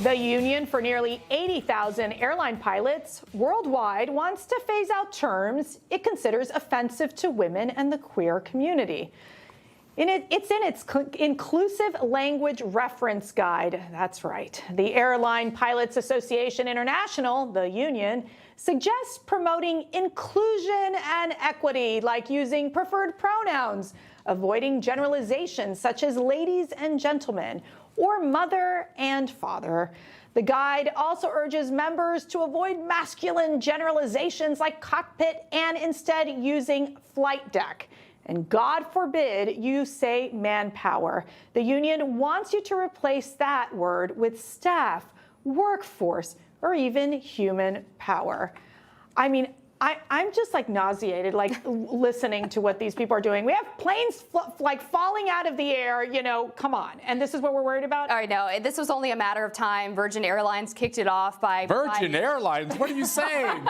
The union for nearly 80,000 airline pilots worldwide wants to phase out terms it considers offensive to women and the queer community. It's in its inclusive language reference guide. That's right. The Airline Pilots Association International, the union, suggests promoting inclusion and equity, like using preferred pronouns, avoiding generalizations such as ladies and gentlemen, or mother and father. The guide also urges members to avoid masculine generalizations like cockpit and instead using flight deck. And God forbid you say manpower. The union wants you to replace that word with staff, workforce, or even human power. I mean, I'm just like nauseated, like listening to what these people are doing. We have planes like falling out of the air, you know, come on. And this is what we're worried about? I know. This was only a matter of time. Virgin Airlines kicked it off by... Virgin Airlines? What are you saying?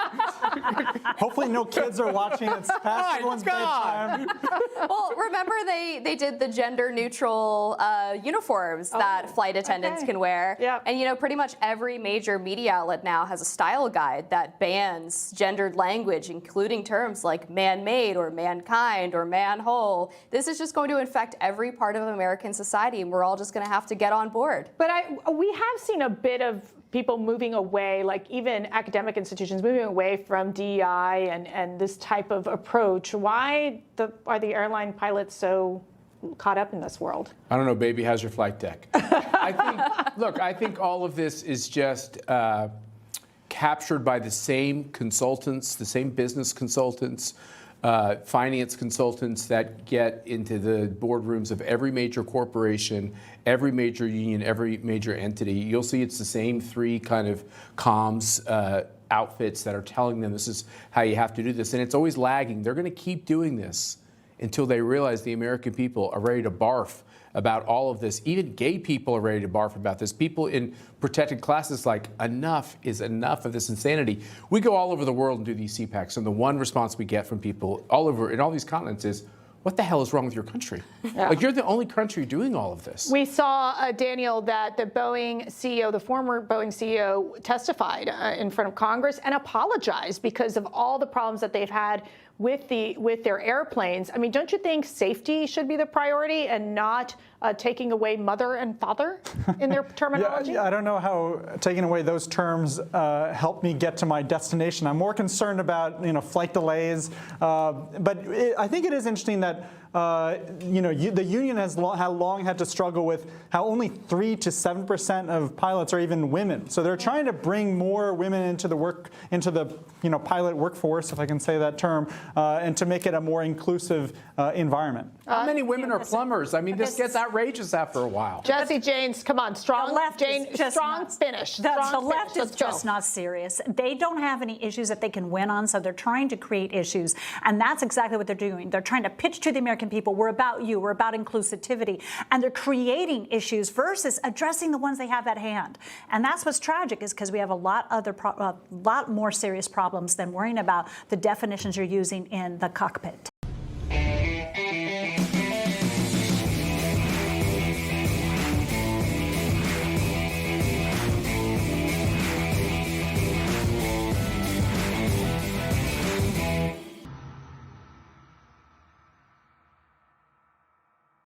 Hopefully no kids are watching. It's past everyone's bedtime. Well, remember they did the gender-neutral uniforms that flight attendants can wear. Yep. And, you know, pretty much every major media outlet now has a style guide that bans gendered language, including terms like man-made or mankind or manhole. This is just going to infect every part of American society, and we're all just going to have to get on board. But we have seen a bit of people moving away, like even academic institutions moving away from DEI and this type of approach. Why are the airline pilots so caught up in this world? I don't know, baby, how's your flight deck? I think all of this is just captured by the same consultants, the same business consultants, finance consultants that get into the boardrooms of every major corporation, every major union, every major entity. You'll see it's the same three kind of comms outfits that are telling them this is how you have to do this. And it's always lagging. They're going to keep doing this until they realize the American people are ready to barf about all of this. Even gay people are ready to barf about this. People in protected classes like, enough is enough of this insanity. We go all over the world and do these CPACs, and the one response we get from people all over in all these continents is, what the hell is wrong with your country? Yeah. Like, you're the only country doing all of this. We saw, Daniel, that the Boeing CEO, the former Boeing CEO, testified in front of Congress and apologized because of all the problems that they've had with their airplanes. I mean, don't you think safety should be the priority and not taking away mother and father in their terminology? Yeah, I don't know how taking away those terms help me get to my destination. I'm more concerned about, you know, flight delays. But I think it is interesting that you know, the union has long had to struggle with how only 3 to 7% of pilots are even women. So they're trying to bring more women into the you know, pilot workforce, if I can say that term, and to make it a more inclusive environment. How many women are plumbers? I mean, this gets outrageous after a while. Jesse James, come on, strong. Jane, strong finish. The left is just not serious. They don't have any issues that they can win on, so they're trying to create issues, and that's exactly what they're doing. They're trying to pitch to the American people, we're about you, we're about inclusivity, and they're creating issues versus addressing the ones they have at hand. And that's what's tragic, is because we have a lot more serious problems than worrying about the definitions you're using in the cockpit.